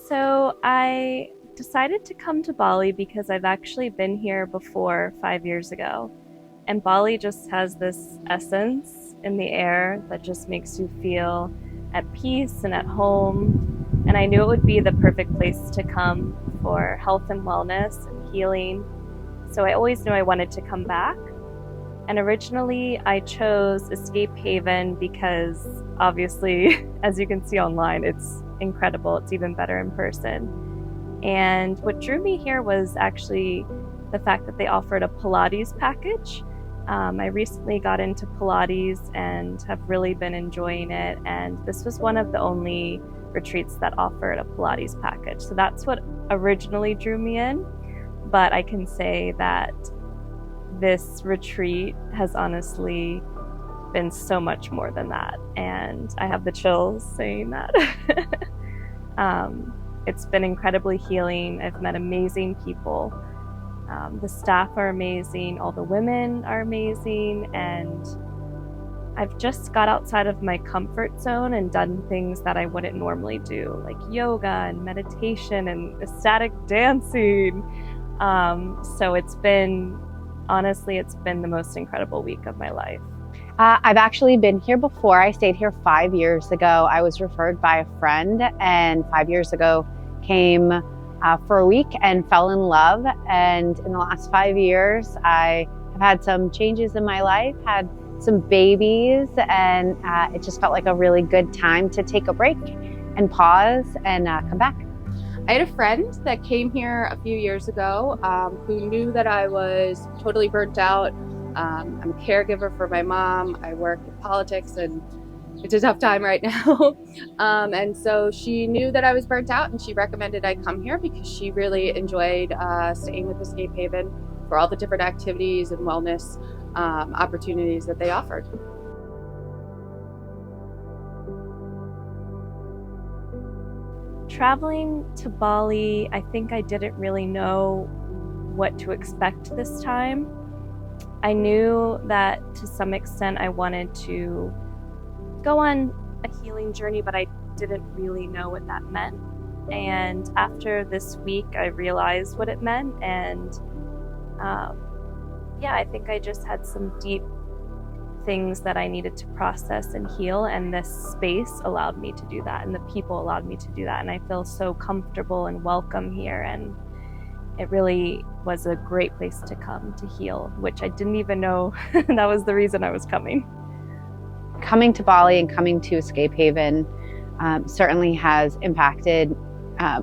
So I decided to come to Bali because I've actually been here before 5 years ago. And Bali just has this essence in the air that just makes you feel at peace and at home. And I knew it would be the perfect place to come for health and wellness and healing. So I always knew I wanted to come back. And originally I chose Escape Haven because obviously, as you can see online, it's incredible. It's even better in person. And what drew me here was actually the fact that they offered a Pilates package. I recently got into Pilates and have really been enjoying it. And this was one of the only retreats that offered a Pilates package. So that's what originally drew me in. But I can say that this retreat has honestly been so much more than that. And I have the chills saying that. It's been incredibly healing. I've met amazing people. The staff are amazing. All the women are amazing. And I've just got outside of my comfort zone and done things that I wouldn't normally do, like yoga and meditation and ecstatic dancing. So honestly, it's been the most incredible week of my life. I've actually been here before. I stayed here 5 years ago. I was referred by a friend, and 5 years ago came for a week and fell in love. And in the last 5 years, I have had some changes in my life, had some babies, and it just felt like a really good time to take a break and pause and come back. I had a friend that came here a few years ago who knew that I was totally burnt out. I'm a caregiver for my mom. I work in politics and it's a tough time right now. And so she knew that I was burnt out and she recommended I come here because she really enjoyed staying with Escape Haven for all the different activities and wellness opportunities that they offered. Traveling to Bali, I think I didn't really know what to expect this time. I knew that to some extent I wanted to go on a healing journey, but I didn't really know what that meant. And after this week, I realized what it meant. And I think I just had some deep things that I needed to process and heal, and this space allowed me to do that, and the people allowed me to do that, and I feel so comfortable and welcome here, and it really was a great place to come to heal, which I didn't even know that was the reason I was coming. Coming to Bali and coming to Escape Haven certainly has impacted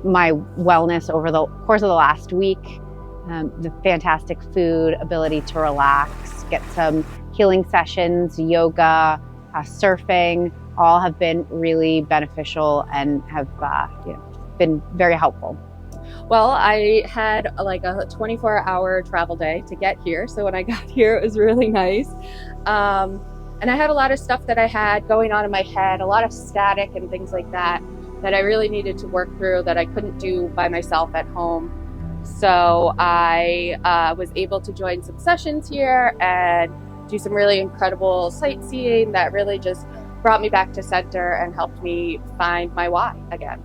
my wellness over the course of the last week. The fantastic food, ability to relax, get some healing sessions, yoga, surfing, all have been really beneficial and have been very helpful. Well, I had like a 24-hour travel day to get here. So when I got here, it was really nice. And I had a lot of stuff that I had going on in my head, a lot of static and things like that, that I really needed to work through that I couldn't do by myself at home. So I was able to join some sessions here and do some really incredible sightseeing that really just brought me back to center and helped me find my why again.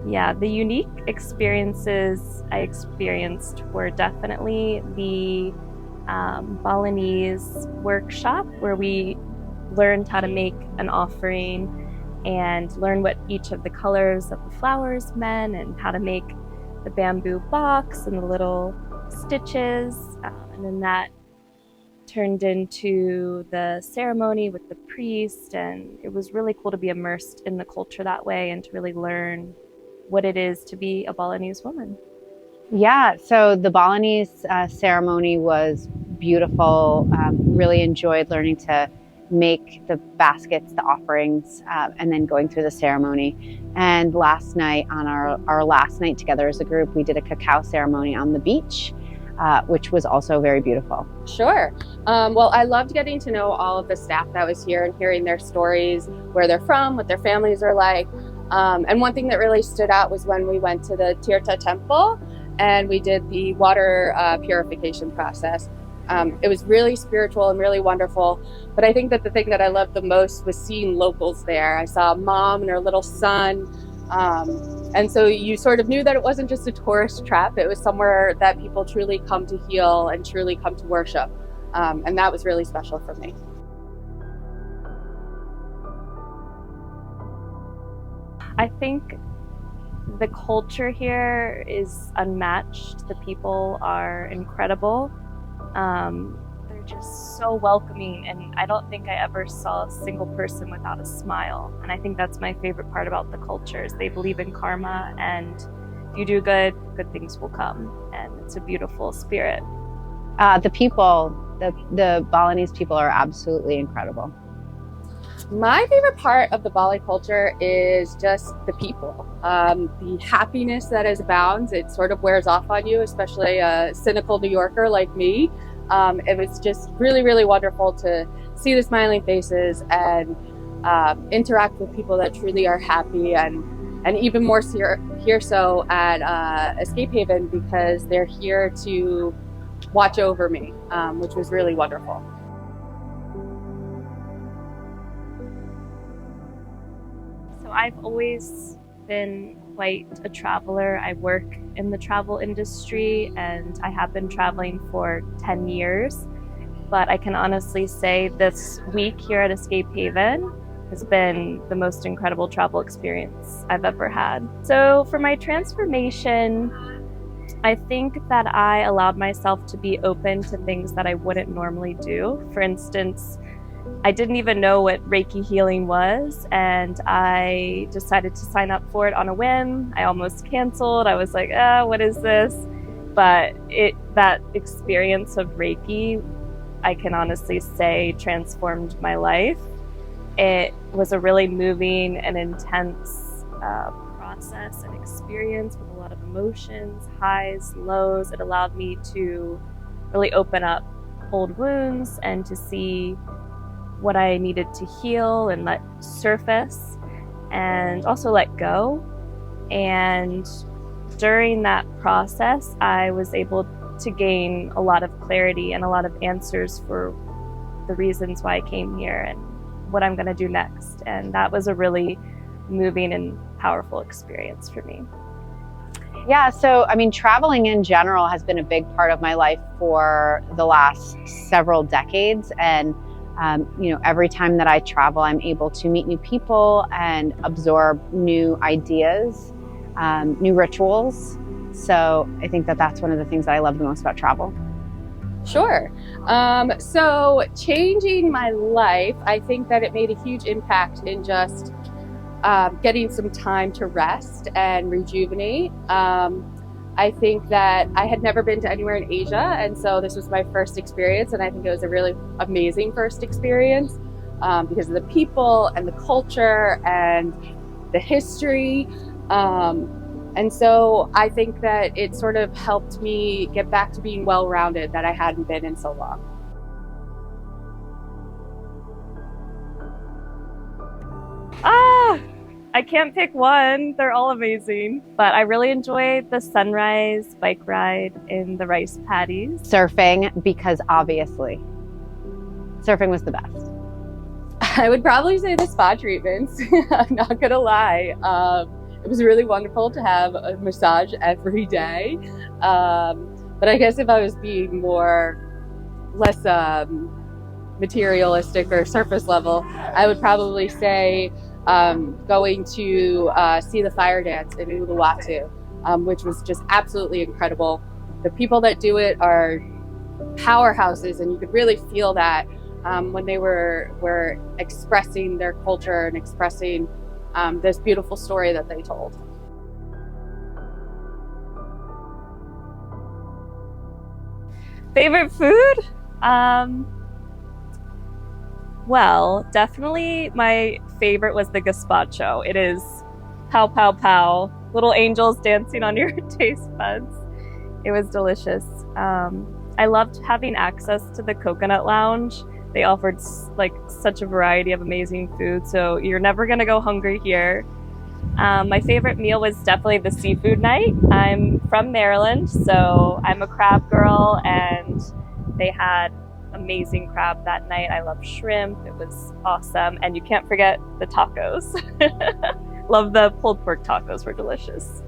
Yeah, the unique experiences I experienced were definitely the Balinese workshop, where we learned how to make an offering and learn what each of the colors of the flowers meant and how to make the bamboo box and the little stitches. And then that turned into the ceremony with the priest. And it was really cool to be immersed in the culture that way and to really learn what it is to be a Balinese woman. Yeah, so the Balinese ceremony was beautiful. Really enjoyed learning to make the baskets, the offerings, and then going through the ceremony. And last night, on our last night together as a group, we did a cacao ceremony on the beach, which was also very beautiful. Sure. Well, I loved getting to know all of the staff that was here and hearing their stories, where they're from, what their families are like. And one thing that really stood out was when we went to the Tirtha temple and we did the water purification process. It was really spiritual and really wonderful. But I think that the thing that I loved the most was seeing locals there. I saw a mom and her little son. And so you sort of knew that it wasn't just a tourist trap. It was somewhere that people truly come to heal and truly come to worship. And that was really special for me. I think the culture here is unmatched. The people are incredible. They're just so welcoming, and I don't think I ever saw a single person without a smile. And I think that's my favorite part about the culture is they believe in karma, and if you do good, good things will come. And it's a beautiful spirit. The people, the Balinese people are absolutely incredible. My favorite part of the Bali culture is just the people. The happiness that is abounds, it sort of wears off on you, especially a cynical New Yorker like me. It was just really, really wonderful to see the smiling faces and interact with people that truly are happy, and even more here so at Escape Haven, because they're here to watch over me, which was really wonderful. So I've always been quite a traveler. I work in the travel industry and I have been traveling for 10 years. But I can honestly say this week here at Escape Haven has been the most incredible travel experience I've ever had. So for my transformation, I think that I allowed myself to be open to things that I wouldn't normally do. For instance, I didn't even know what Reiki healing was, and I decided to sign up for it on a whim. I almost canceled. I was like, what is this? But that experience of Reiki, I can honestly say, transformed my life. It was a really moving and intense process and experience with a lot of emotions, highs, lows. It allowed me to really open up old wounds and to see what I needed to heal and let surface, and also let go. And during that process, I was able to gain a lot of clarity and a lot of answers for the reasons why I came here and what I'm going to do next. And that was a really moving and powerful experience for me. Yeah, so I mean, traveling in general has been a big part of my life for the last several decades. And every time that I travel, I'm able to meet new people and absorb new ideas, new rituals. So I think that that's one of the things that I love the most about travel. Sure. So changing my life, I think that it made a huge impact in just getting some time to rest and rejuvenate. I think that I had never been to anywhere in Asia, and so this was my first experience, and I think it was a really amazing first experience because of the people and the culture and the history. And so I think that it sort of helped me get back to being well-rounded that I hadn't been in so long. I can't pick one. They're all amazing. But I really enjoyed the sunrise bike ride in the rice paddies. Surfing, because obviously surfing was the best. I would probably say the spa treatments. I'm not gonna lie. It was really wonderful to have a massage every day. But I guess if I was being less materialistic or surface level, I would probably say going to see the fire dance in Uluwatu, which was just absolutely incredible. The people that do it are powerhouses, and you could really feel that when they were expressing their culture and expressing this beautiful story that they told. Favorite food? Well, definitely my favorite was the gazpacho. It is pow, pow, pow. Little angels dancing on your taste buds. It was delicious. I loved having access to the coconut lounge. They offered like such a variety of amazing food, so you're never gonna go hungry here. My favorite meal was definitely the seafood night. I'm from Maryland, so I'm a crab girl, and They had amazing crab that night. I love shrimp. It was awesome. And you can't forget the tacos. Love the pulled pork tacos, were delicious.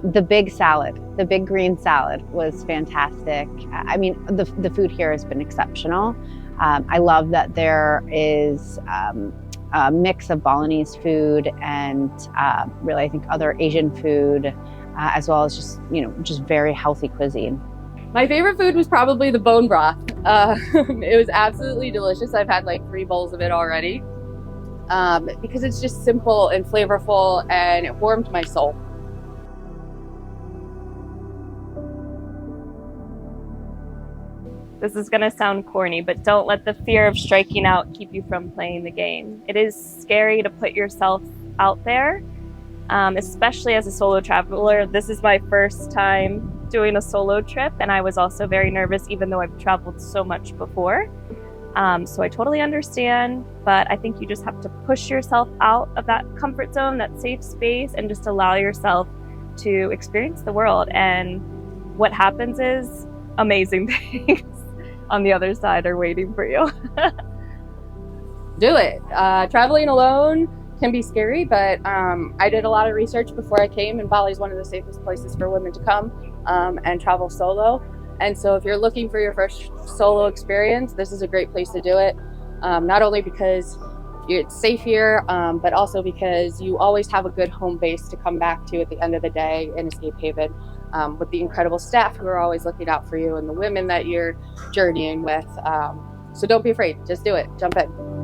The big salad, the big green salad was fantastic. I mean, the food here has been exceptional. I love that there is a mix of Balinese food and really, I think, other Asian food, as well as just very healthy cuisine. My favorite food was probably the bone broth. It was absolutely delicious. I've had like 3 bowls of it already because it's just simple and flavorful, and it warmed my soul. This is going to sound corny, but don't let the fear of striking out keep you from playing the game. It is scary to put yourself out there, especially as a solo traveler. This is my first time doing a solo trip, and I was also very nervous, even though I've traveled so much before. So I totally understand, but I think you just have to push yourself out of that comfort zone, that safe space, and just allow yourself to experience the world. And what happens is amazing things on the other side are waiting for you. Do it. Traveling alone can be scary, but I did a lot of research before I came, and Bali is one of the safest places for women to come and travel solo. And so if you're looking for your first solo experience, this is a great place to do it. Not only because it's safe here, but also because you always have a good home base to come back to at the end of the day in Escape Haven, with the incredible staff who are always looking out for you and the women that you're journeying with. So don't be afraid, just do it, jump in.